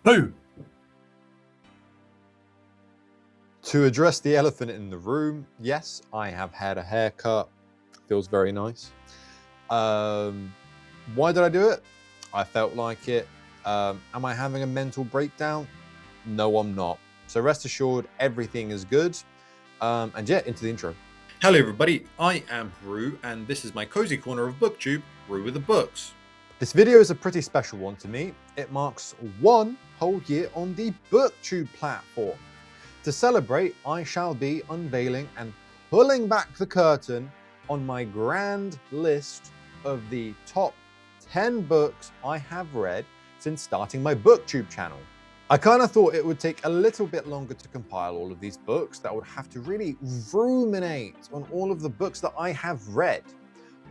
Boo! To address the elephant in the room, yes, I have had a haircut. Feels very nice. Why did I do it? I felt like it. Am I having a mental breakdown? No, I'm not. So rest assured, everything is good. And yeah, into the intro. Hello everybody, I am Rue, and this is my cozy corner of BookTube, Rue with the Books. This video is a pretty special one to me. It marks 1 whole year on the BookTube platform. To celebrate, I shall be unveiling and pulling back the curtain on my grand list of the top 10 books I have read since starting my BookTube channel. I kind of thought it would take a little bit longer to compile all of these books, that I would have to really ruminate on all of the books that I have read.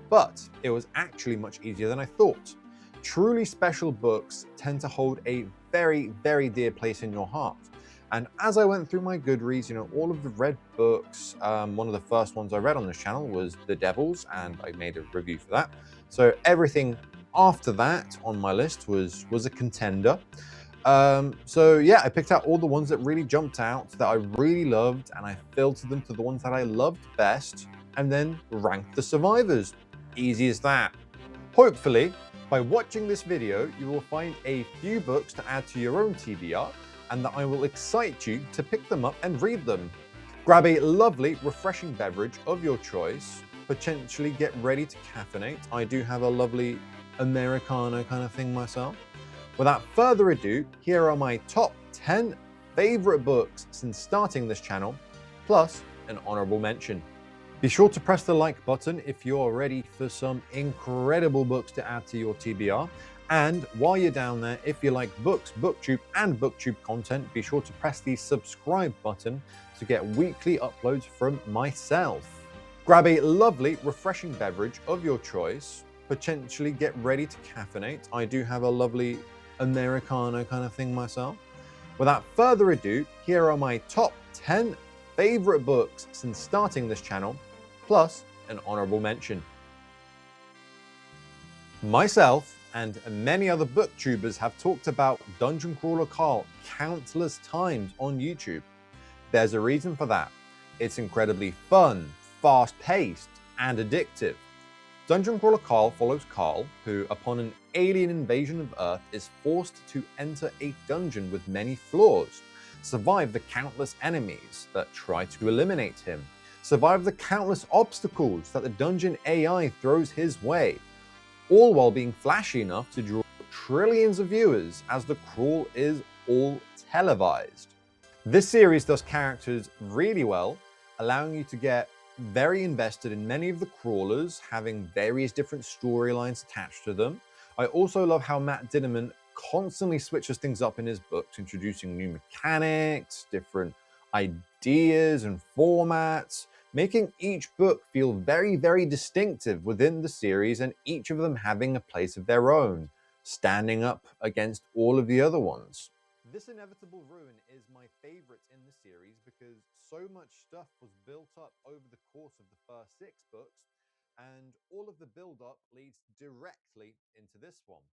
But it was actually much easier than I thought. Truly special books tend to hold a very, very dear place in your heart. And as I went through my Goodreads, all of the read books, one of the first ones I read on this channel was The Devils, and I made a review for that. So everything after that on my list was a contender. So yeah, I picked out all the ones that really jumped out, that I really loved, and I filtered them to the ones that I loved best, and then ranked the survivors. Easy as that. Hopefully, by watching this video, you will find a few books to add to your own TBR, and that I will excite you to pick them up and read them. Grab a lovely, refreshing beverage of your choice, potentially get ready to caffeinate. I do have a lovely Americano kind of thing myself. Without further ado, here are my top 10 favorite books since starting this channel, plus an honorable mention. Be sure to press the like button if you're ready for some incredible books to add to your TBR. And while you're down there, if you like books, BookTube, and BookTube content, be sure to press the subscribe button to get weekly uploads from myself. Grab a lovely, refreshing beverage of your choice, potentially get ready to caffeinate. I do have a lovely Americano kind of thing myself. Without further ado, here are my top 10 favorite books since starting this channel, plus an honorable mention. Myself and many other booktubers have talked about Dungeon Crawler Carl countless times on YouTube. There's a reason for that. It's incredibly fun, fast-paced, and addictive. Dungeon Crawler Carl follows Carl, who, upon an alien invasion of Earth, is forced to enter a dungeon with many flaws, survive the countless enemies that try to eliminate him, survive the countless obstacles that the dungeon AI throws his way, all while being flashy enough to draw trillions of viewers, as the crawl is all televised. This series does characters really well, allowing you to get very invested in many of the crawlers, having various different storylines attached to them. I also love how Matt Dinnerman constantly switches things up in his books, introducing new mechanics, different ideas and formats, making each book feel very, very distinctive within the series, and each of them having a place of their own, standing up against all of the other ones. This Inevitable Ruin is my favorite in the series because so much stuff was built up over the course of the first 6 books, and all of the build-up leads directly into this one.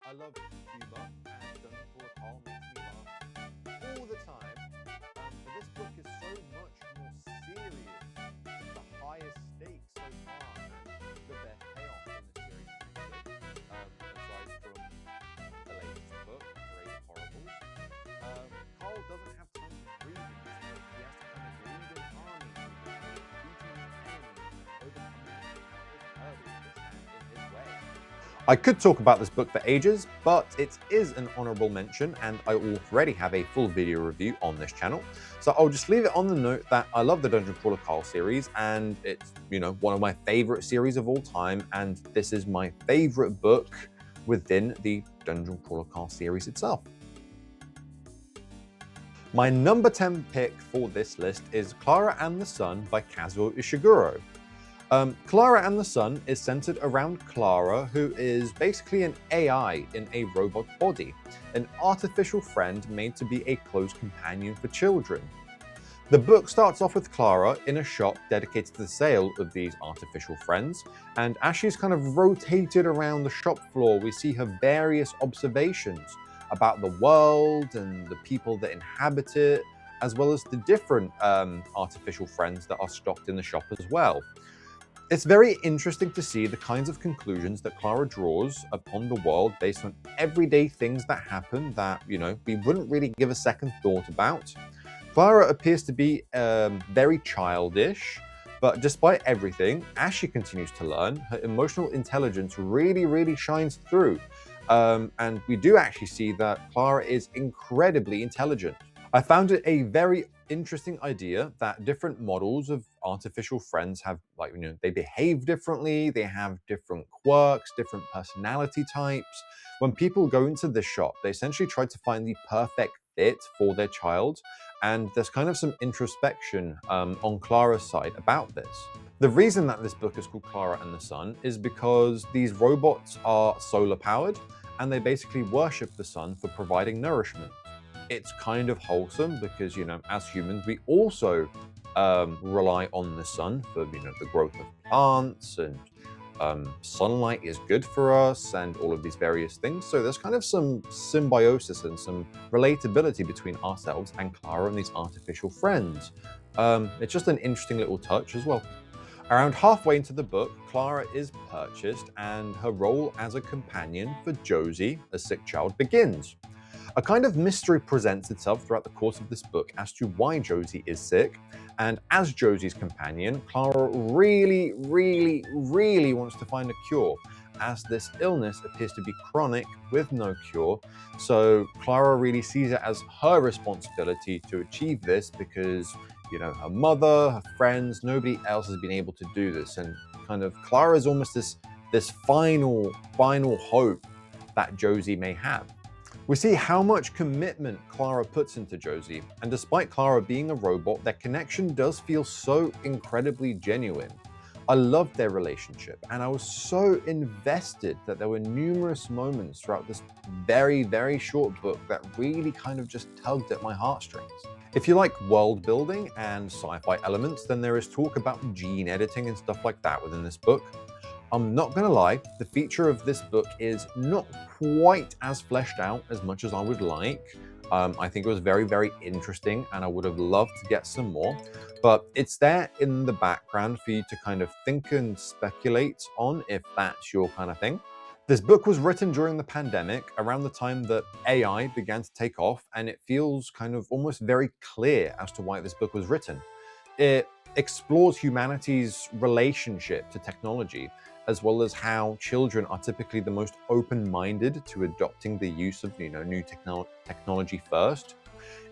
I love humor, and Dungeon Crawler Carl makes me laugh all the time. But this book is so much more serious, with the highest stakes so far, and the best payoff in the series, aside from the latest book, Great Horribles. Carl doesn't have time to breathe in this book. He has to kind of lead an army, beating an enemy, overcoming countless hurdles that stand in his way. I could talk about this book for ages, but it is an honorable mention, and I already have a full video review on this channel. So I'll just leave it on the note that I love the Dungeon Crawler Carl series, and it's, one of my favorite series of all time, and this is my favorite book within the Dungeon Crawler Carl series itself. My number 10 pick for this list is Clara and the Sun by Kazuo Ishiguro. Clara and the Sun is centered around Clara, who is basically an AI in a robot body, an artificial friend made to be a close companion for children. The book starts off with Clara in a shop dedicated to the sale of these artificial friends, and as she's kind of rotated around the shop floor, we see her various observations about the world and the people that inhabit it, as well as the different artificial friends that are stocked in the shop as well. It's very interesting to see the kinds of conclusions that Clara draws upon the world based on everyday things that happen that, we wouldn't really give a second thought about. Clara appears to be very childish, but despite everything, as she continues to learn, her emotional intelligence really, really shines through. And we do actually see that Clara is incredibly intelligent. I found it a very interesting idea that different models of artificial friends have, they behave differently, they have different quirks, different personality types. When people go into this shop, they essentially try to find the perfect fit for their child, and there's kind of some introspection on Clara's side about this. The reason that this book is called Clara and the Sun is because these robots are solar powered, and they basically worship the sun for providing nourishment. It's kind of wholesome because, as humans, we also rely on the sun for, the growth of plants, and sunlight is good for us and all of these various things. So there's kind of some symbiosis and some relatability between ourselves and Clara and these artificial friends. It's just an interesting little touch as well. Around halfway into the book, Clara is purchased and her role as a companion for Josie, a sick child, begins. A kind of mystery presents itself throughout the course of this book as to why Josie is sick, and as Josie's companion, Clara really, really, really wants to find a cure, as this illness appears to be chronic with no cure. So Clara really sees it as her responsibility to achieve this because, her mother, her friends, nobody else has been able to do this, and kind of Clara is almost this final hope that Josie may have. We see how much commitment Clara puts into Josie, and despite Clara being a robot, their connection does feel so incredibly genuine. I loved their relationship, and I was so invested that there were numerous moments throughout this very, very short book that really kind of just tugged at my heartstrings. If you like world building and sci-fi elements, then there is talk about gene editing and stuff like that within this book. I'm not going to lie, the feature of this book is not quite as fleshed out as much as I would like. I think it was very, very interesting, and I would have loved to get some more, but it's there in the background for you to kind of think and speculate on if that's your kind of thing. This book was written during the pandemic, around the time that AI began to take off, and it feels kind of almost very clear as to why this book was written. It explores humanity's relationship to technology, as well as how children are typically the most open-minded to adopting the use of new technology first.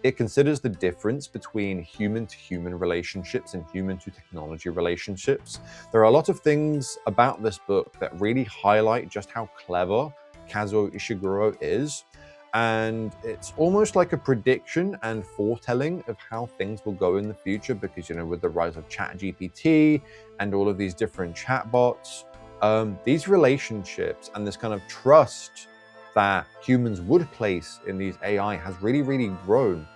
It considers the difference between human-to-human relationships and human-to-technology relationships. There are a lot of things about this book that really highlight just how clever Kazuo Ishiguro is, and it's almost like a prediction and foretelling of how things will go in the future because, with the rise of ChatGPT and all of these different chatbots, these relationships and this kind of trust that humans would place in these AI has really, really grown.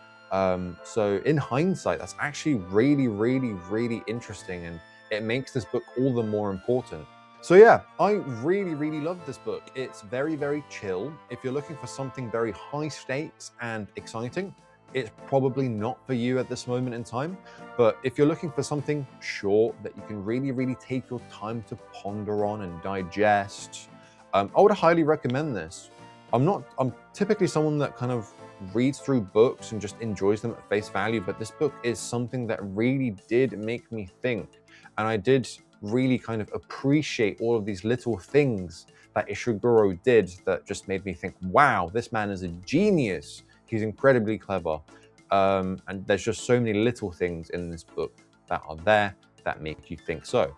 So in hindsight, that's actually really, really, really interesting, and it makes this book all the more important. So yeah, I really, really love this book. It's very, very chill. If you're looking for something very high stakes and exciting, it's probably not for you at this moment in time. But if you're looking for something short that you can really, really take your time to ponder on and digest, I would highly recommend this. I'm typically someone that kind of reads through books and just enjoys them at face value, but this book is something that really did make me think. And I did really kind of appreciate all of these little things that Ishiguro did that just made me think, wow, this man is a genius. He's incredibly clever. And there's just so many little things in this book that are there that make you think so.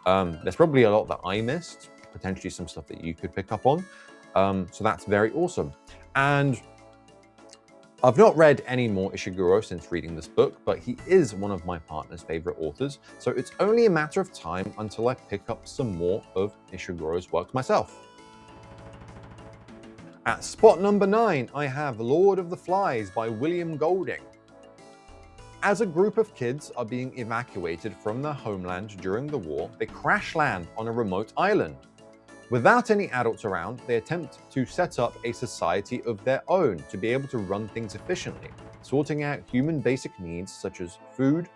There's probably a lot that I missed, potentially some stuff that you could pick up on. So that's very awesome. And I've not read any more Ishiguro since reading this book, but he is one of my partner's favorite authors. So it's only a matter of time until I pick up some more of Ishiguro's work myself. At spot number 9, I have Lord of the Flies by William Golding. As a group of kids are being evacuated from their homeland during the war, they crash land on a remote island. Without any adults around, they attempt to set up a society of their own to be able to run things efficiently, sorting out human basic needs such as food,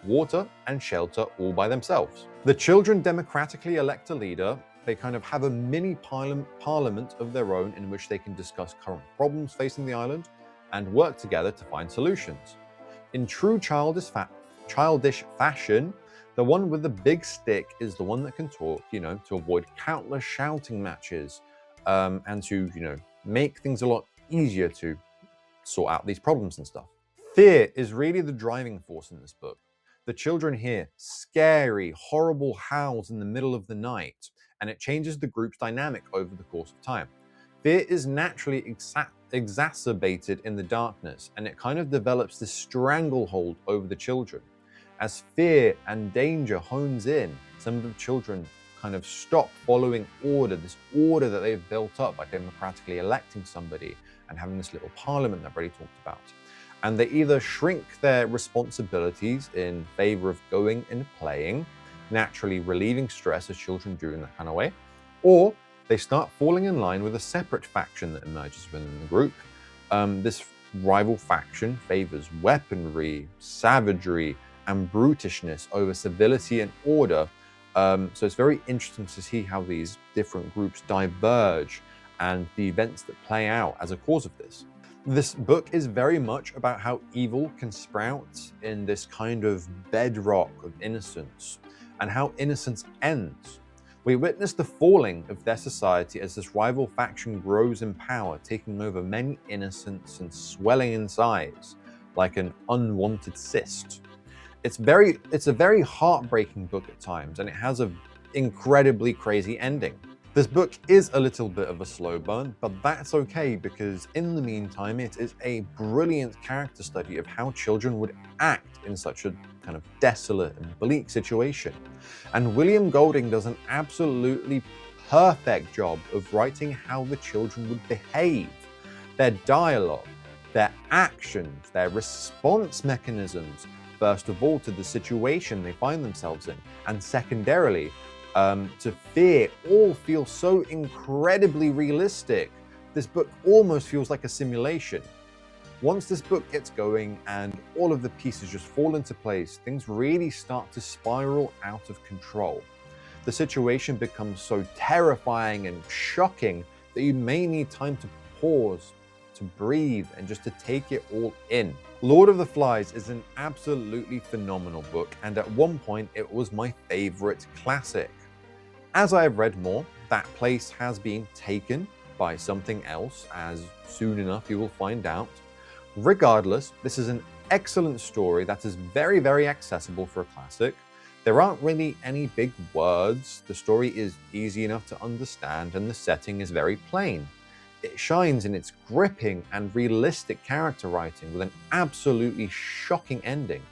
water, and shelter all by themselves. The children democratically elect a leader. They kind of have a mini parliament of their own in which they can discuss current problems facing the island and work together to find solutions. In true childish fashion, the one with the big stick is the one that can talk, to avoid countless shouting matches, and to, make things a lot easier to sort out these problems and stuff. Fear is really the driving force in this book. The children hear scary, horrible howls in the middle of the night, and it changes the group's dynamic over the course of time. Fear is naturally exacerbated in the darkness, and it kind of develops this stranglehold over the children. As fear and danger hones in, some of the children kind of stop following this order that they've built up by democratically electing somebody and having this little parliament that I've already talked about. And they either shrink their responsibilities in favor of going and playing, naturally relieving stress as children do in that kind of way, or they start falling in line with a separate faction that emerges within the group. This rival faction favors weaponry, savagery, and brutishness over civility and order. So it's very interesting to see how these different groups diverge and the events that play out as a cause of this. This book is very much about how evil can sprout in this kind of bedrock of innocence and how innocence ends. We witness the falling of their society as this rival faction grows in power, taking over many innocents and swelling in size like an unwanted cyst. It's a very heartbreaking book at times, and it has an incredibly crazy ending. This book is a little bit of a slow burn, but that's okay because in the meantime, it is a brilliant character study of how children would act in such a kind of desolate and bleak situation. And William Golding does an absolutely perfect job of writing how the children would behave, their dialogue, their actions, their response mechanisms, first of all to the situation they find themselves in, and secondarily to fear, all feel so incredibly realistic. This book almost feels like a simulation. Once this book gets going and all of the pieces just fall into place, things really start to spiral out of control. The situation becomes so terrifying and shocking that you may need time to pause, to breathe, and just to take it all in. Lord of the Flies is an absolutely phenomenal book, and at one point it was my favorite classic. As I have read more, that place has been taken by something else, as soon enough you will find out. Regardless, this is an excellent story that is very, very accessible for a classic. There aren't really any big words, the story is easy enough to understand, and the setting is very plain. It shines in its gripping and realistic character writing with an absolutely shocking ending.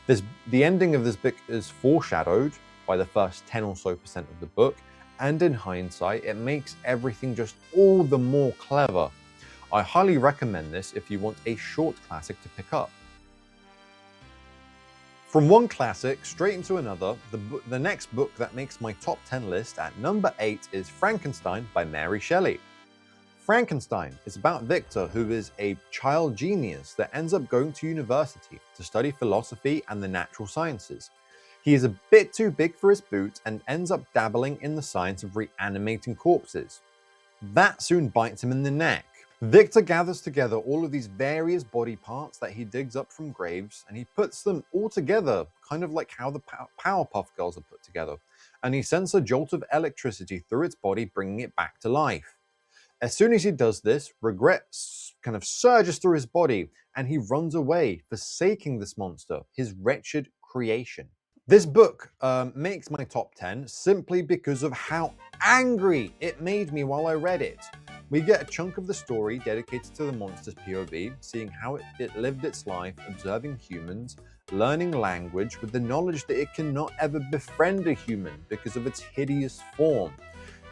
The ending of this book is foreshadowed by the first 10 or so % of the book, and in hindsight, it makes everything just all the more clever. I highly recommend this if you want a short classic to pick up. From one classic straight into another, the next book that makes my top 10 list at number 8 is Frankenstein by Mary Shelley. Frankenstein is about Victor, who is a child genius that ends up going to university to study philosophy and the natural sciences. He is a bit too big for his boots and ends up dabbling in the science of reanimating corpses. That soon bites him in the neck. Victor gathers together all of these various body parts that he digs up from graves, and he puts them all together, kind of like how the Powerpuff Girls are put together, and he sends a jolt of electricity through its body, bringing it back to life. As soon as he does this, regret kind of surges through his body, and he runs away, forsaking this monster, his wretched creation. This book makes my top 10 simply because of how angry it made me while I read it. We get a chunk of the story dedicated to the monster's POV, seeing how it lived its life, observing humans, learning language with the knowledge that it cannot ever befriend a human because of its hideous form.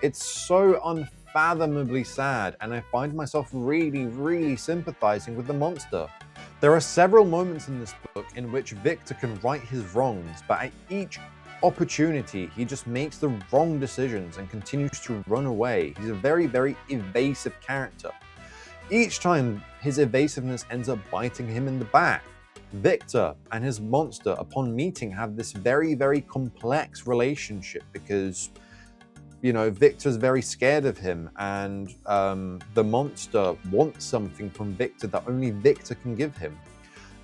It's so unfathomably sad, and I find myself really sympathizing with the monster. There are several moments in this book in which Victor can right his wrongs, but at each opportunity, he just makes the wrong decisions and continues to run away. He's a very, very evasive character. Each time, his evasiveness ends up biting him in the back. Victor and his monster, upon meeting, have this very, very complex relationship because, you know, Victor's very scared of him, and the monster wants something from Victor that only Victor can give him.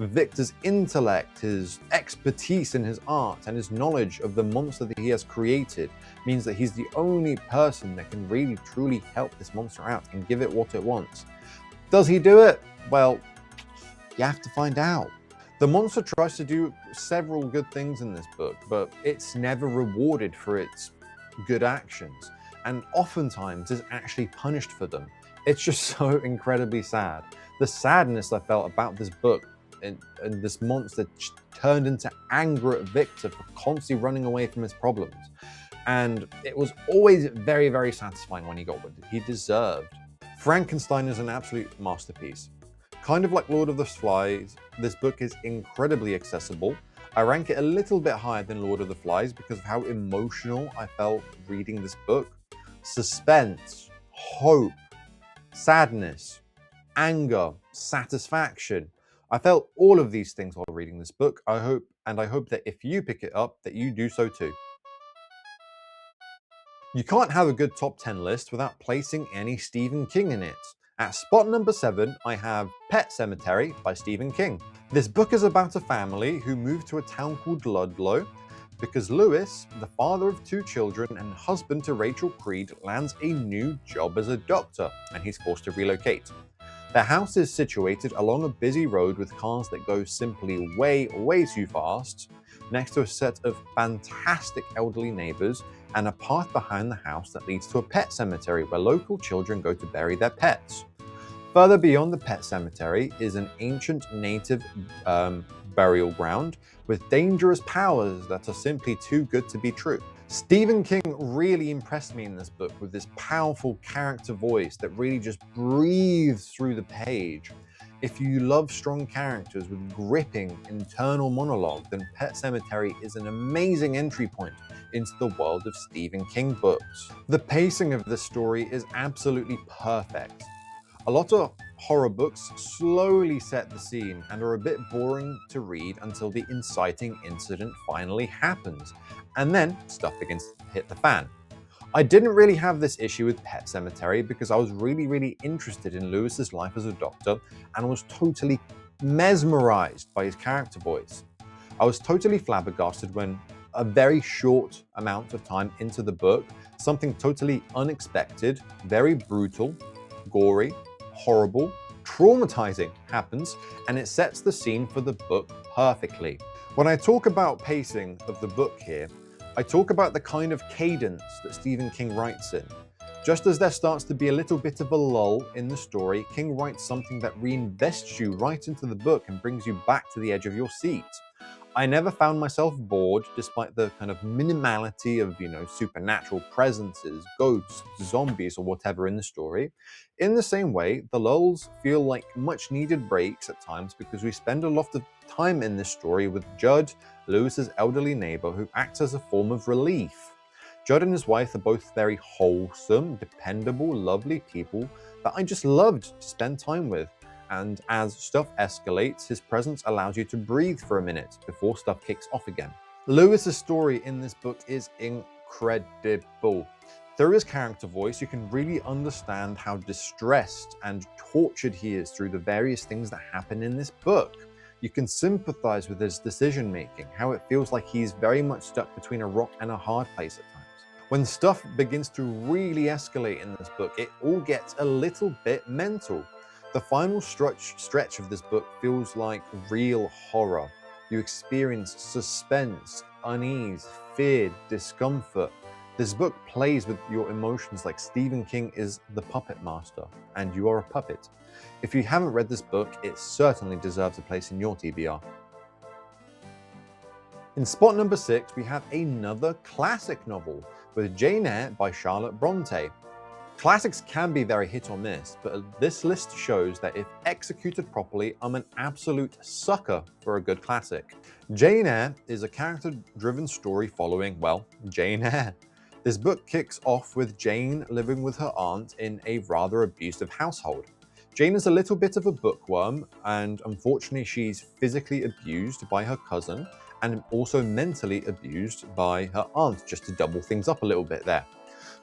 Victor's intellect, his expertise in his art, and his knowledge of the monster that he has created means that he's the only person that can really truly help this monster out and give it what it wants. Does he do it? Well, you have to find out. The monster tries to do several good things in this book, but it's never rewarded for its good actions, and oftentimes is actually punished for them. It's just so incredibly sad. The sadness I felt about this book and this monster turned into anger at Victor for constantly running away from his problems. And it was always very, very satisfying when he got what he deserved. Frankenstein is an absolute masterpiece. Kind of like Lord of the Flies, this book is incredibly accessible. I rank it a little bit higher than Lord of the Flies because of how emotional I felt reading this book. Suspense, hope, sadness, anger, satisfaction. I felt all of these things while reading this book. I hope that if you pick it up, that you do so too. You can't have a good top 10 list without placing any Stephen King in it. At spot number 7, I have Pet Sematary by Stephen King. This book is about a family who moved to a town called Ludlow because Lewis, the father of 2 children and husband to Rachel Creed, lands a new job as a doctor and he's forced to relocate. Their house is situated along a busy road with cars that go simply way, way too fast, next to a set of fantastic elderly neighbors and a path behind the house that leads to a pet cemetery where local children go to bury their pets. Further beyond the pet cemetery is an ancient native burial ground with dangerous powers that are simply too good to be true. Stephen King really impressed me in this book with this powerful character voice that really just breathes through the page. If you love strong characters with gripping internal monologue, then Pet Sematary is an amazing entry point into the world of Stephen King books. The pacing of this story is absolutely perfect. A lot of horror books slowly set the scene and are a bit boring to read until the inciting incident finally happens, and then stuff begins to hit the fan. I didn't really have this issue with Pet Sematary because I was really interested in Lewis's life as a doctor and was totally mesmerized by his character voice. I was totally flabbergasted when a very short amount of time into the book, something totally unexpected, very brutal, gory, horrible, traumatizing happens, and it sets the scene for the book perfectly. When I talk about pacing of the book here, I talk about the kind of cadence that Stephen King writes in. Just as there starts to be a little bit of a lull in the story, King writes something that reinvests you right into the book and brings you back to the edge of your seat. I never found myself bored despite the kind of minimality of, supernatural presences, ghosts, zombies, or whatever in the story. In the same way, the lulls feel like much needed breaks at times because we spend a lot of time in this story with Judd, Lewis's elderly neighbor, who acts as a form of relief. Judd and his wife are both very wholesome, dependable, lovely people that I just loved to spend time with. And as stuff escalates, his presence allows you to breathe for a minute before stuff kicks off again. Lewis's story in this book is incredible. Through his character voice, you can really understand how distressed and tortured he is through the various things that happen in this book. You can sympathize with his decision making, how it feels like he's very much stuck between a rock and a hard place at times. When stuff begins to really escalate in this book, it all gets a little bit mental. The final stretch of this book feels like real horror. You experience suspense, unease, fear, discomfort. This book plays with your emotions like Stephen King is the puppet master, and you are a puppet. If you haven't read this book, it certainly deserves a place in your TBR. In spot number 6, we have another classic novel with Jane Eyre by Charlotte Bronte. Classics can be very hit or miss, but this list shows that if executed properly, I'm an absolute sucker for a good classic. Jane Eyre is a character-driven story following, well, Jane Eyre. This book kicks off with Jane living with her aunt in a rather abusive household. Jane is a little bit of a bookworm, and unfortunately she's physically abused by her cousin and also mentally abused by her aunt, just to double things up a little bit there.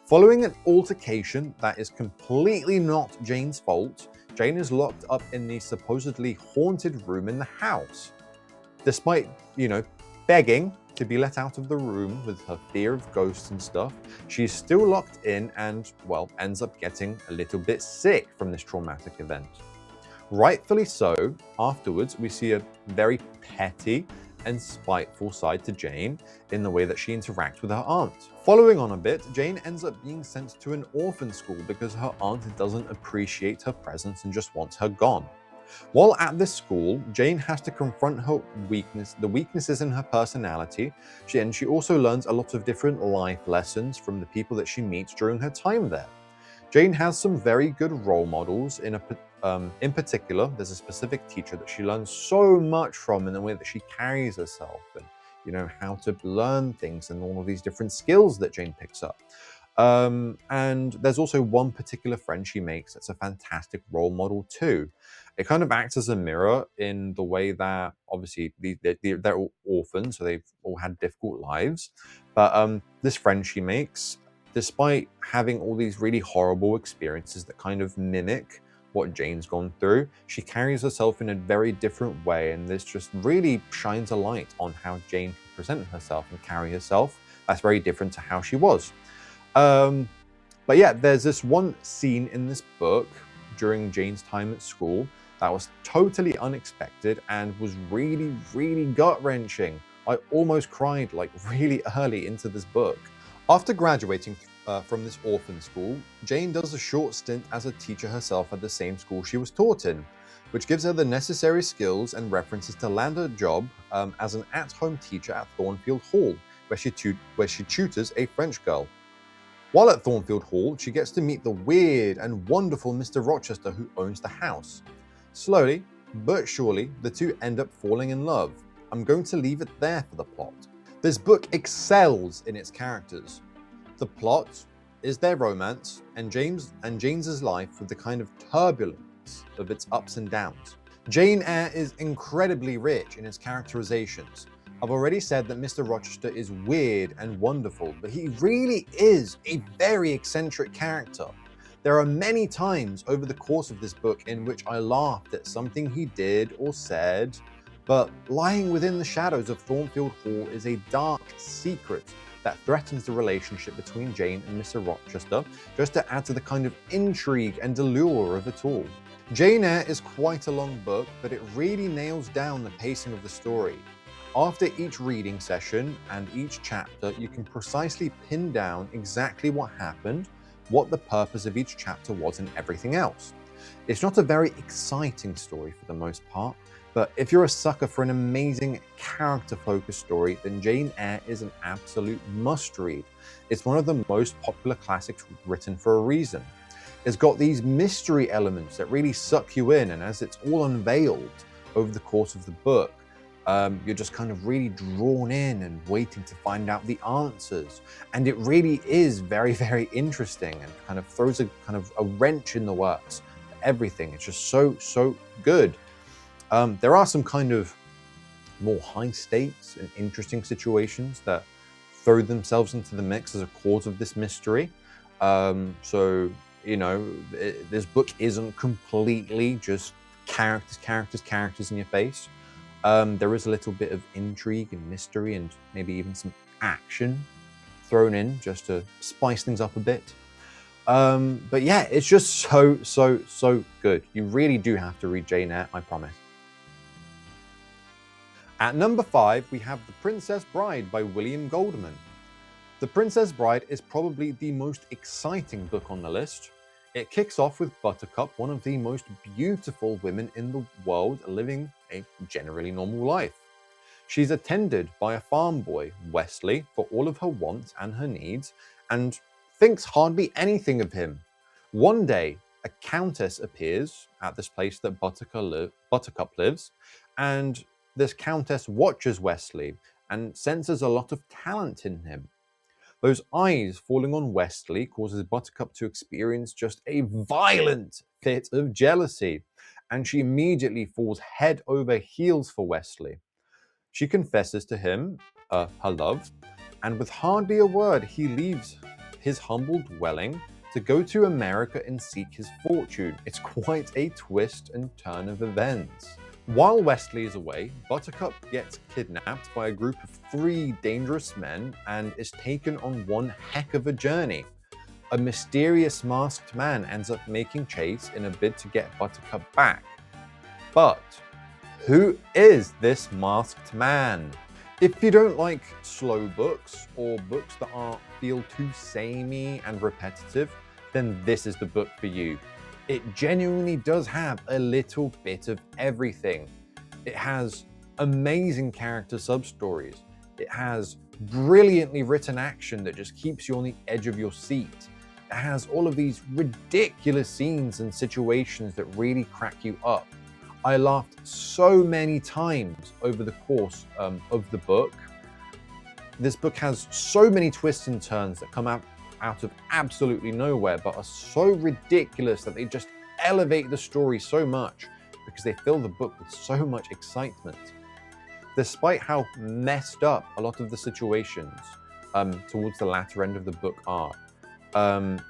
Following an altercation that is completely not Jane's fault, Jane is locked up in the supposedly haunted room in the house. Despite, begging to be let out of the room with her fear of ghosts and stuff, she's still locked in and, well, ends up getting a little bit sick from this traumatic event. Rightfully so, afterwards we see a very petty and spiteful side to Jane in the way that she interacts with her aunt. Following on a bit, Jane ends up being sent to an orphan school because her aunt doesn't appreciate her presence and just wants her gone. While at this school, Jane has to confront the weaknesses in her personality, and she also learns a lot of different life lessons from the people that she meets during her time there. Jane has some very good role models. In particular, there's a specific teacher that she learns so much from in the way that she carries herself and how to learn things and all of these different skills that Jane picks up. And there's also one particular friend she makes that's a fantastic role model too. It kind of acts as a mirror in the way that obviously they're all orphans, so they've all had difficult lives. But this friend she makes, despite having all these really horrible experiences that kind of mimic what Jane's gone through, she carries herself in a very different way, and this just really shines a light on how Jane can present herself and carry herself. That's very different to how she was. But yeah, there's this one scene in this book during Jane's time at school that was totally unexpected and was really, really gut-wrenching. I almost cried like really early into this book. After graduating from this orphan school, Jane does a short stint as a teacher herself at the same school she was taught in, which gives her the necessary skills and references to land a job as an at-home teacher at Thornfield Hall, where she tutors a French girl. While at Thornfield Hall, she gets to meet the weird and wonderful Mr. Rochester who owns the house. Slowly, but surely, the two end up falling in love. I'm going to leave it there for the plot. This book excels in its characters. The plot is their romance and Jane's life with the kind of turbulence of its ups and downs. Jane Eyre is incredibly rich in its characterizations. I've already said that Mr. Rochester is weird and wonderful, but he really is a very eccentric character. There are many times over the course of this book in which I laughed at something he did or said, but lying within the shadows of Thornfield Hall is a dark secret that threatens the relationship between Jane and Mr. Rochester, just to add to the kind of intrigue and allure of it all. Jane Eyre is quite a long book, but it really nails down the pacing of the story. After each reading session and each chapter, you can precisely pin down exactly what happened, what the purpose of each chapter was, and everything else. It's not a very exciting story for the most part, but if you're a sucker for an amazing character-focused story, then Jane Eyre is an absolute must-read. It's one of the most popular classics written for a reason. It's got these mystery elements that really suck you in, and as it's all unveiled over the course of the book, you're just kind of really drawn in and waiting to find out the answers. And it really is very, very interesting and kind of throws a wrench in the works for everything. It's just so good. There are some kind of more high stakes and interesting situations that throw themselves into the mix as a cause of this mystery. So, this book isn't completely just characters in your face. There is a little bit of intrigue and mystery and maybe even some action thrown in just to spice things up a bit. But yeah, it's just so good. You really do have to read Jane Eyre, I promise. At number 5, we have The Princess Bride by William Goldman. The Princess Bride is probably the most exciting book on the list. It kicks off with Buttercup, one of the most beautiful women in the world, living a generally normal life. She's attended by a farm boy, Wesley, for all of her wants and her needs, and thinks hardly anything of him. One day, a countess appears at this place that Buttercup lives, and this countess watches Wesley and senses a lot of talent in him. Those eyes falling on Wesley causes Buttercup to experience just a violent fit of jealousy, and she immediately falls head over heels for Wesley. She confesses to him her love, and with hardly a word, he leaves his humble dwelling to go to America and seek his fortune. It's quite a twist and turn of events. While Wesley is away, Buttercup gets kidnapped by a group of 3 dangerous men and is taken on one heck of a journey. A mysterious masked man ends up making chase in a bid to get Buttercup back. But who is this masked man? If you don't like slow books or books that feel too samey and repetitive, then this is the book for you. It genuinely does have a little bit of everything. It has amazing character sub-stories. It has brilliantly written action that just keeps you on the edge of your seat. It has all of these ridiculous scenes and situations that really crack you up. I laughed so many times over the course of the book. This book has so many twists and turns that come out of absolutely nowhere, but are so ridiculous that they just elevate the story so much because they fill the book with so much excitement. Despite how messed up a lot of the situations towards the latter end of the book are,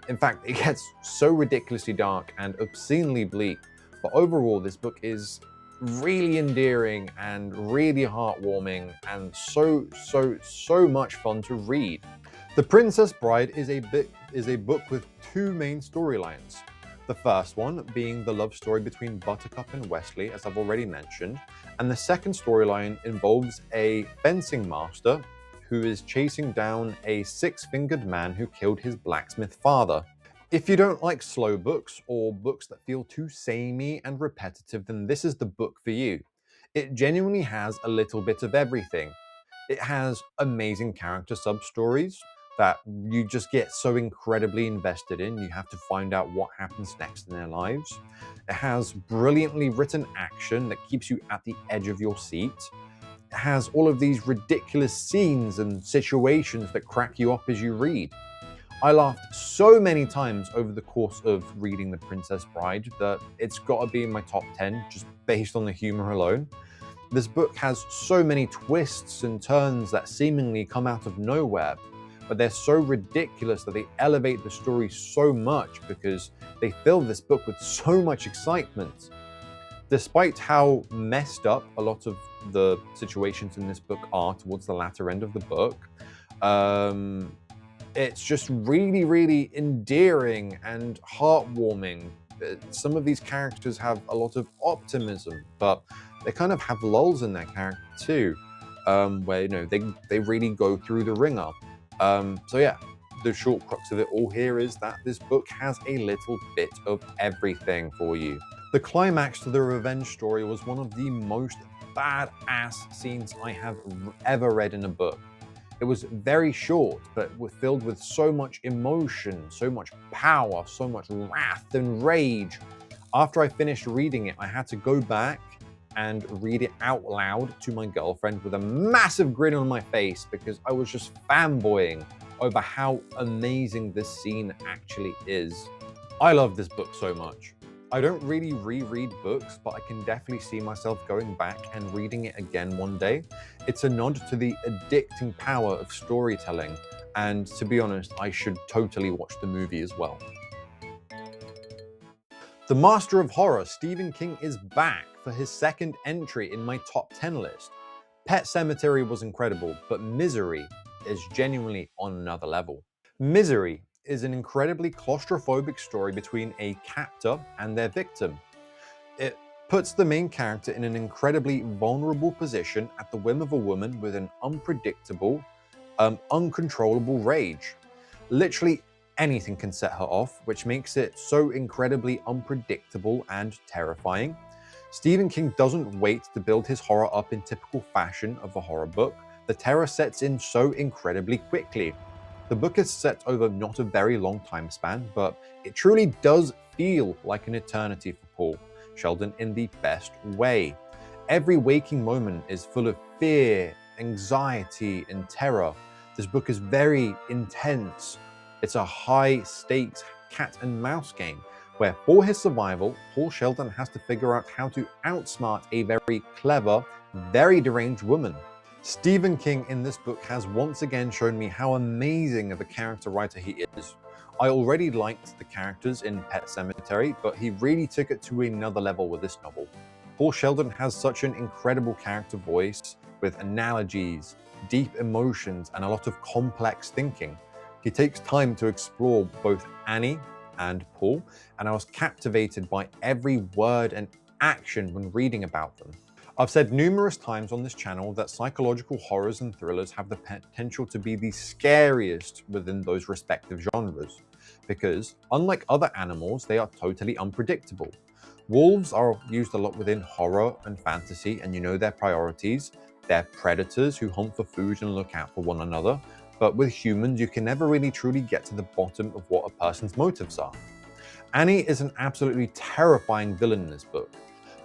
in fact, it gets so ridiculously dark and obscenely bleak, but overall this book is really endearing and really heartwarming and so much fun to read. The Princess Bride is a book with 2 main storylines. The first one being the love story between Buttercup and Wesley, as I've already mentioned, and the second storyline involves a fencing master who is chasing down a 6-fingered man who killed his blacksmith father. If you don't like slow books or books that feel too samey and repetitive, then this is the book for you. It genuinely has a little bit of everything. It has amazing character sub-stories that you just get so incredibly invested in. You have to find out what happens next in their lives. It has brilliantly written action that keeps you at the edge of your seat. It has all of these ridiculous scenes and situations that crack you up as you read. I laughed so many times over the course of reading The Princess Bride that it's got to be in my top 10 just based on the humor alone. This book has so many twists and turns that seemingly come out of nowhere, but they're so ridiculous that they elevate the story so much because they fill this book with so much excitement. Despite how messed up a lot of the situations in this book are towards the latter end of the book, it's just really endearing and heartwarming. Some of these characters have a lot of optimism, but they kind of have lulls in their character too, where they really go through the ringer. So yeah, the short crux of it all here is that this book has a little bit of everything for you. The climax to the revenge story was one of the most badass scenes I have ever read in a book. It was very short, but filled with so much emotion, so much power, so much wrath and rage. After I finished reading it, I had to go back and read it out loud to my girlfriend with a massive grin on my face because I was just fanboying over how amazing this scene actually is. I love this book so much. I don't really reread books, but I can definitely see myself going back and reading it again one day. It's a nod to the addicting power of storytelling, and to be honest, I should totally watch the movie as well. The master of horror, Stephen King, is back for his second entry in my top 10 list. Pet Sematary was incredible, but Misery is genuinely on another level. Misery is an incredibly claustrophobic story between a captor and their victim. It puts the main character in an incredibly vulnerable position at the whim of a woman with an unpredictable, uncontrollable rage. Literally anything can set her off, which makes it so incredibly unpredictable and terrifying. Stephen King doesn't wait to build his horror up in typical fashion of a horror book. The terror sets in so incredibly quickly. The book is set over not a very long time span, but it truly does feel like an eternity for Paul Sheldon in the best way. Every waking moment is full of fear, anxiety, and terror. This book is very intense. It's a high-stakes cat and mouse game where for his survival, Paul Sheldon has to figure out how to outsmart a very clever, very deranged woman. Stephen King in this book has once again shown me how amazing of a character writer he is. I already liked the characters in Pet Sematary, but he really took it to another level with this novel. Paul Sheldon has such an incredible character voice with analogies, deep emotions, and a lot of complex thinking. He takes time to explore both Annie and Paul, and I was captivated by every word and action when reading about them. I've said numerous times on this channel that psychological horrors and thrillers have the potential to be the scariest within those respective genres, because unlike other animals, they are totally unpredictable. Wolves are used a lot within horror and fantasy, and you know their priorities. They're predators who hunt for food and look out for one another. But with humans, you can never really truly get to the bottom of what a person's motives are. Annie is an absolutely terrifying villain in this book.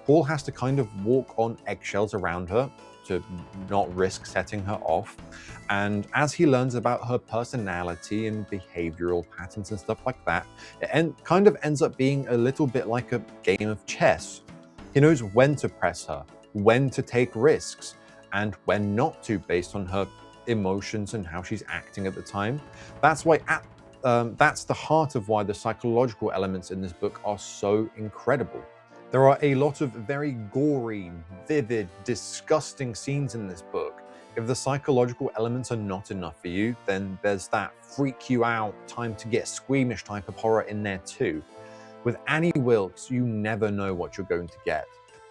Paul has to kind of walk on eggshells around her to not risk setting her off. And as he learns about her personality and behavioral patterns and stuff like that, it kind of ends up being a little bit like a game of chess. He knows when to press her, when to take risks, and when not to based on her emotions and how she's acting at the time. That's the heart of why the psychological elements in this book are so incredible. There are a lot of very gory, vivid, disgusting scenes in this book. If the psychological elements are not enough for you, then there's that freak you out, time to get squeamish type of horror in there too. With Annie Wilkes, you never know what you're going to get.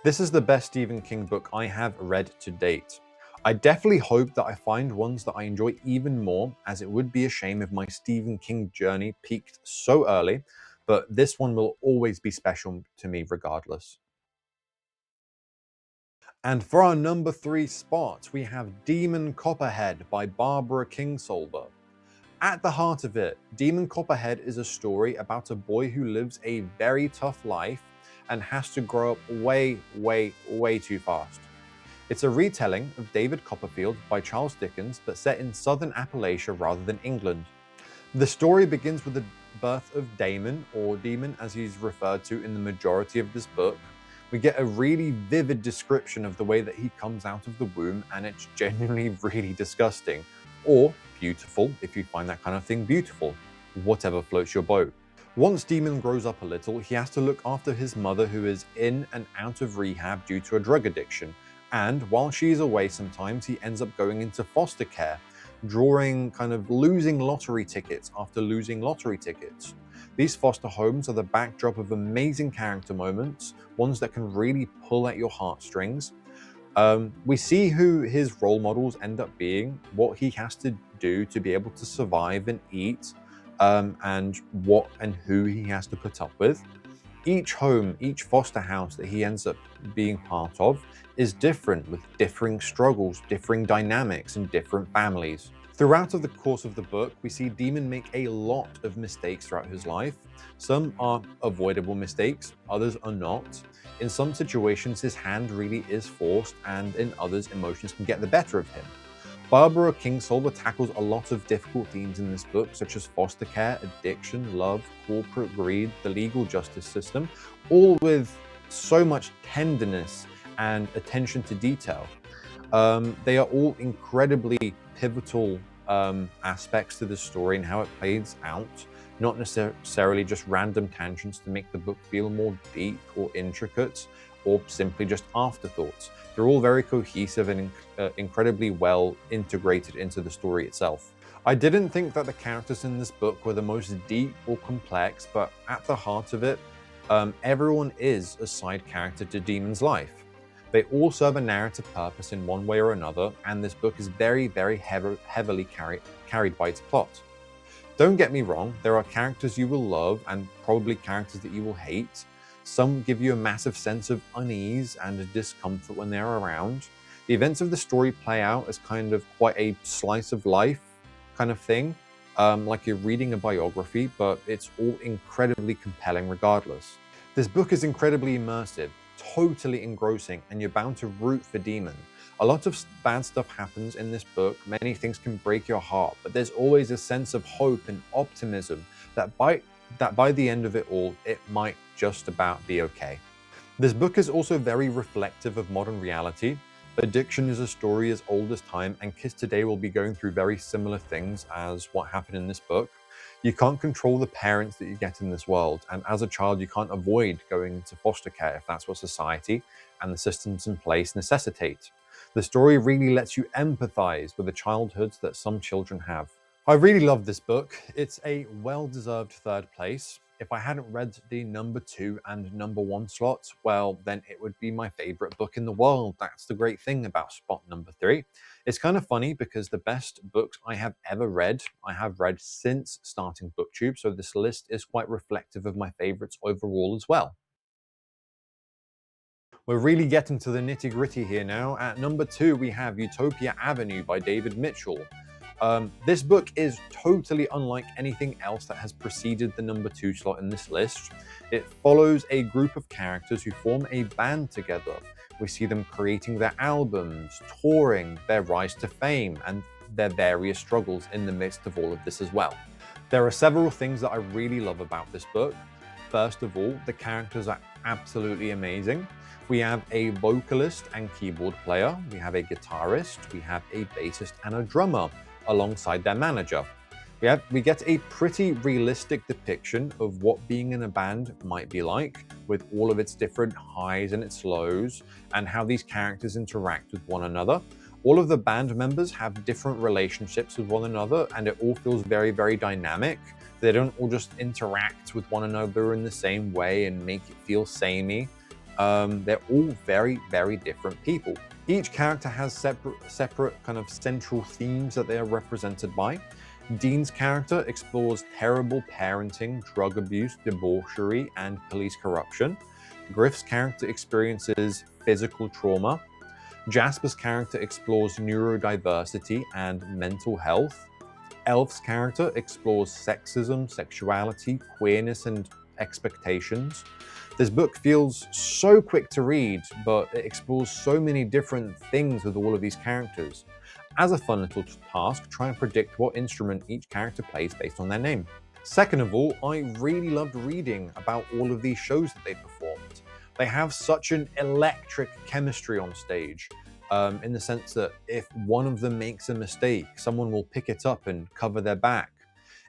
This is the best Stephen King book I have read to date. I definitely hope that I find ones that I enjoy even more, as it would be a shame if my Stephen King journey peaked so early, but this one will always be special to me regardless. And for our number 3 spot, we have Demon Copperhead by Barbara Kingsolver. At the heart of it, Demon Copperhead is a story about a boy who lives a very tough life and has to grow up way, way too fast. It's a retelling of David Copperfield by Charles Dickens, but set in southern Appalachia rather than England. The story begins with the birth of Damon, or Demon as he's referred to in the majority of this book. We get a really vivid description of the way that he comes out of the womb, and it's genuinely really disgusting. Or beautiful, if you find that kind of thing beautiful. Whatever floats your boat. Once Demon grows up a little, he has to look after his mother, who is in and out of rehab due to a drug addiction. And while she's away sometimes, he ends up going into foster care, losing lottery tickets after losing lottery tickets. These foster homes are the backdrop of amazing character moments, ones that can really pull at your heartstrings. We see who his role models end up being, what he has to do to be able to survive and eat, and what and who he has to put up with. Each home, each foster house that he ends up being part of is different, with differing struggles, differing dynamics, and different families. Throughout the course of the book, we see Demon make a lot of mistakes throughout his life. Some are avoidable mistakes, others are not. In some situations, his hand really is forced, and in others, emotions can get the better of him. Barbara Kingsolver tackles a lot of difficult themes in this book, such as foster care, addiction, love, corporate greed, the legal justice system, all with so much tenderness and attention to detail. They are all incredibly pivotal aspects to the story and how it plays out, not necessarily just random tangents to make the book feel more deep or intricate, or simply just afterthoughts. They're all very cohesive and incredibly well integrated into the story itself. I didn't think that the characters in this book were the most deep or complex, but at the heart of it, everyone is a side character to Demon's life. They all serve a narrative purpose in one way or another, and this book is very, very heavily carried by its plot. Don't get me wrong, there are characters you will love and probably characters that you will hate. Some give you a massive sense of unease and a discomfort when they're around. The events of the story play out as kind of quite a slice of life kind of thing. like you're reading a biography, but it's all incredibly compelling regardless. This book is incredibly immersive, totally engrossing, and you're bound to root for Demon. A lot of bad stuff happens in this book, many things can break your heart, but there's always a sense of hope and optimism that by the end of it all, it might just about be okay. This book is also very reflective of modern reality. Addiction is a story as old as time, and kids today will be going through very similar things as what happened in this book. You can't control the parents that you get in this world, and as a child, you can't avoid going into foster care if that's what society and the systems in place necessitate. The story really lets you empathize with the childhoods that some children have. I really love this book. It's a well-deserved third place. If I hadn't read the number 2 and number 1 slots, well, then it would be my favorite book in the world. That's the great thing about spot number 3. It's kind of funny because the best books I have ever read, I have read since starting BookTube, so this list is quite reflective of my favorites overall as well. We're really getting to the nitty-gritty here now. At number 2, we have Utopia Avenue by David Mitchell. This book is totally unlike anything else that has preceded the number 2 slot in this list. It follows a group of characters who form a band together. We see them creating their albums, touring, their rise to fame, and their various struggles in the midst of all of this as well. There are several things that I really love about this book. First of all, the characters are absolutely amazing. We have a vocalist and keyboard player, we have a guitarist, we have a bassist and a drummer alongside their manager. We get a pretty realistic depiction of what being in a band might be like, with all of its different highs and its lows, and how these characters interact with one another. All of the band members have different relationships with one another, and it all feels very, very dynamic. They don't all just interact with one another in the same way and make it feel samey. They're all very, very different people. Each character has separate kind of central themes that they are represented by. Dean's character explores terrible parenting, drug abuse, debauchery, and police corruption. Griff's character experiences physical trauma. Jasper's character explores neurodiversity and mental health. Elf's character explores sexism, sexuality, queerness, and expectations. This book feels so quick to read, but it explores so many different things with all of these characters. As a fun little task, try and predict what instrument each character plays based on their name. Second of all, I really loved reading about all of these shows that they performed. They have such an electric chemistry on stage, in the sense that if one of them makes a mistake, someone will pick it up and cover their back.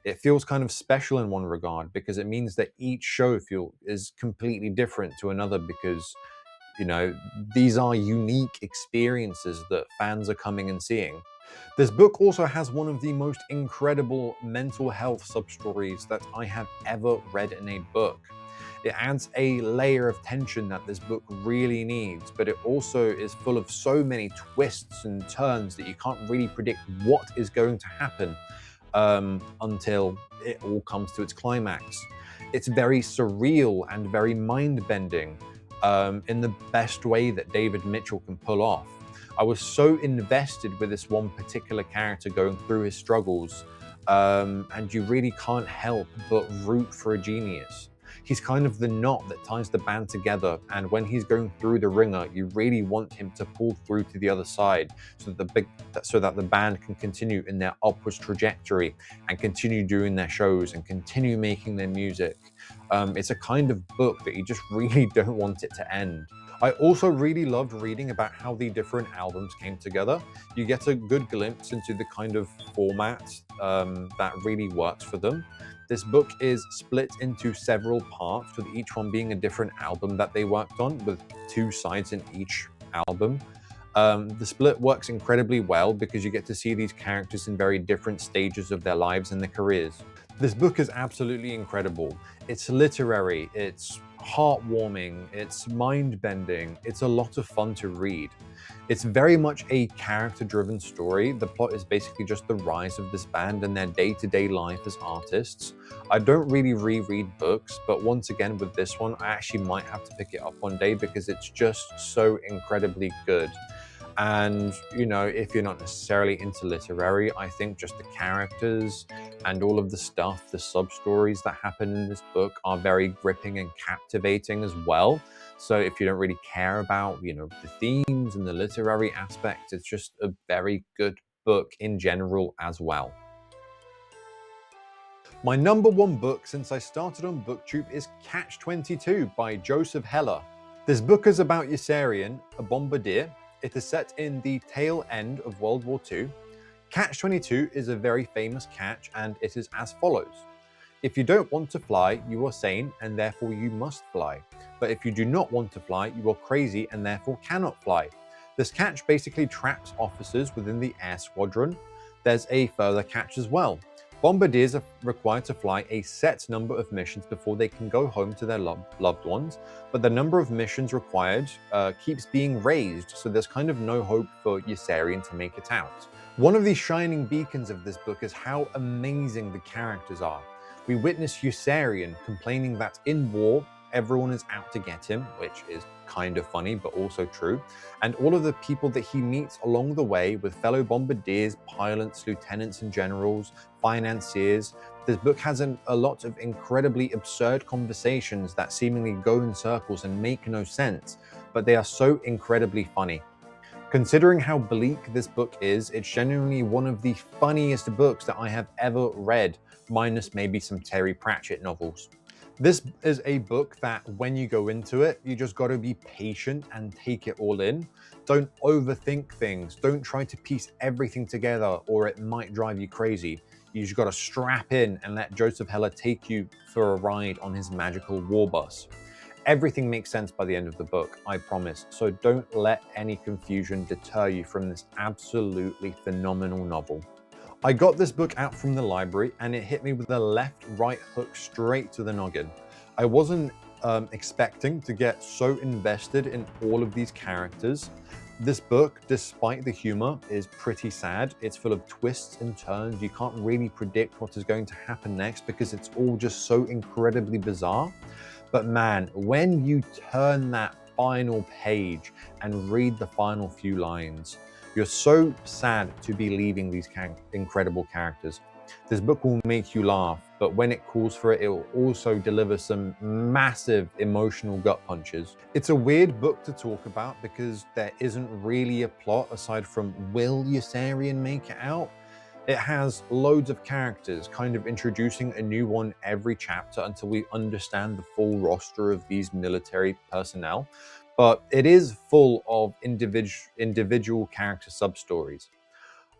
It feels kind of special in one regard because it means that each show is completely different to another because, you know, these are unique experiences that fans are coming and seeing. This book also has one of the most incredible mental health sub-stories that I have ever read in a book. It adds a layer of tension that this book really needs, but it also is full of so many twists and turns that you can't really predict what is going to happen until it all comes to its climax. It's very surreal and very mind-bending in the best way that David Mitchell can pull off. I was so invested with this one particular character going through his struggles, and you really can't help but root for a genius. He's kind of the knot that ties the band together, and when he's going through the ringer, you really want him to pull through to the other side so that the band can continue in their upwards trajectory and continue doing their shows and continue making their music. It's a kind of book that you just really don't want it to end. I also really loved reading about how the different albums came together. You get a good glimpse into the kind of format that really works for them. This book is split into several parts, with each one being a different album that they worked on, with 2 sides in each album. The split works incredibly well because you get to see these characters in very different stages of their lives and their careers. This book is absolutely incredible. It's literary, it's heartwarming, it's mind-bending, it's a lot of fun to read. It's very much a character-driven story. The plot is basically just the rise of this band and their day-to-day life as artists. I don't really reread books, but once again with this one, I actually might have to pick it up one day because it's just so incredibly good. And, you know, if you're not necessarily into literary, I think just the characters and all of the stuff, the sub-stories that happen in this book are very gripping and captivating as well. So if you don't really care about, you know, the themes and the literary aspects, it's just a very good book in general as well. My #1 book since I started on BookTube is Catch-22 by Joseph Heller. This book is about Yossarian, a bombardier. It is set in the tail end of World War II. Catch-22 is a very famous catch, and it is as follows. If you don't want to fly, you are sane and therefore you must fly. But if you do not want to fly, you are crazy and therefore cannot fly. This catch basically traps officers within the air squadron. There's a further catch as well. Bombardiers are required to fly a set number of missions before they can go home to their loved ones, but the number of missions required keeps being raised, so there's kind of no hope for Yossarian to make it out. One of the shining beacons of this book is how amazing the characters are. We witness Yossarian complaining that in war, everyone is out to get him, which is kind of funny, but also true. And all of the people that he meets along the way with fellow bombardiers, pilots, lieutenants and generals, financiers. This book has a lot of incredibly absurd conversations that seemingly go in circles and make no sense, but they are so incredibly funny. Considering how bleak this book is, it's genuinely one of the funniest books that I have ever read, minus maybe some Terry Pratchett novels. This is a book that when you go into it, you just got to be patient and take it all in. Don't overthink things. Don't try to piece everything together or it might drive you crazy. You just got to strap in and let Joseph Heller take you for a ride on his magical war bus. Everything makes sense by the end of the book, I promise. So don't let any confusion deter you from this absolutely phenomenal novel. I got this book out from the library and it hit me with a left-right hook straight to the noggin. I wasn't expecting to get so invested in all of these characters. This book, despite the humor, is pretty sad. It's full of twists and turns. You can't really predict what is going to happen next because it's all just so incredibly bizarre. But man, when you turn that final page and read the final few lines, you're so sad to be leaving these incredible characters. This book will make you laugh, but when it calls for it, it will also deliver some massive emotional gut punches. It's a weird book to talk about because there isn't really a plot aside from will Yossarian make it out? It has loads of characters, kind of introducing a new one every chapter until we understand the full roster of these military personnel. But it is full of individual character sub-stories.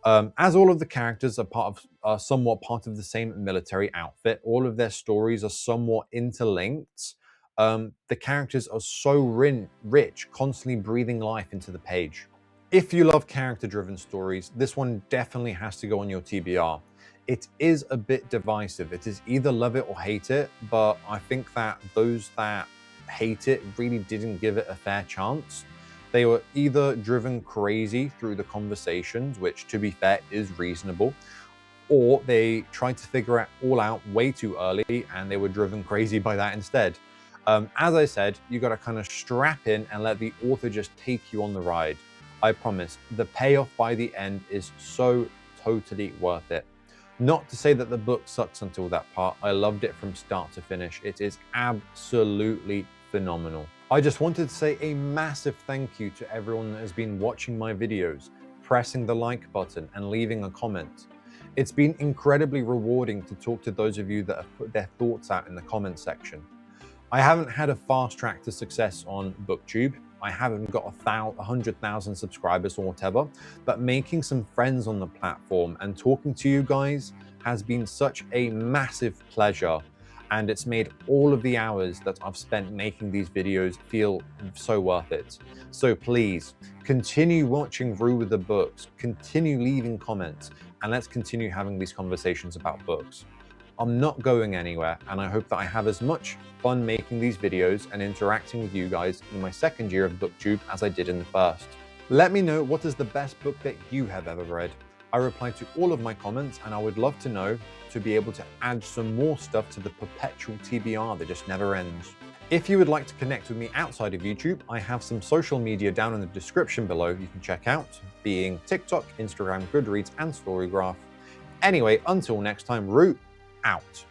As all of the characters are somewhat part of the same military outfit, all of their stories are somewhat interlinked. The characters are so rich, constantly breathing life into the page. If you love character-driven stories, this one definitely has to go on your TBR. It is a bit divisive. It is either love it or hate it, but I think that those that hate it really didn't give it a fair chance. They were either driven crazy through the conversations, which to be fair is reasonable, or they tried to figure it all out way too early and they were driven crazy by that instead. As I said, you got to kind of strap in and let the author just take you on the ride. I promise, the payoff by the end is so totally worth it. Not to say that the book sucks until that part. I loved it from start to finish. It is absolutely phenomenal. I just wanted to say a massive thank you to everyone that has been watching my videos, pressing the like button and leaving a comment. It's been incredibly rewarding to talk to those of you that have put their thoughts out in the comment section. I haven't had a fast track to success on BookTube. I haven't got 100,000 subscribers or whatever, but making some friends on the platform and talking to you guys has been such a massive pleasure. And it's made all of the hours that I've spent making these videos feel so worth it. So please, continue watching Rue with the Books, continue leaving comments, and let's continue having these conversations about books. I'm not going anywhere, and I hope that I have as much fun making these videos and interacting with you guys in my second year of BookTube as I did in the first. Let me know what is the best book that you have ever read. I reply to all of my comments, and I would love to know to be able to add some more stuff to the perpetual TBR that just never ends. If you would like to connect with me outside of YouTube, I have some social media down in the description below you can check out, being TikTok, Instagram, Goodreads, and Storygraph. Anyway, until next time, Root out.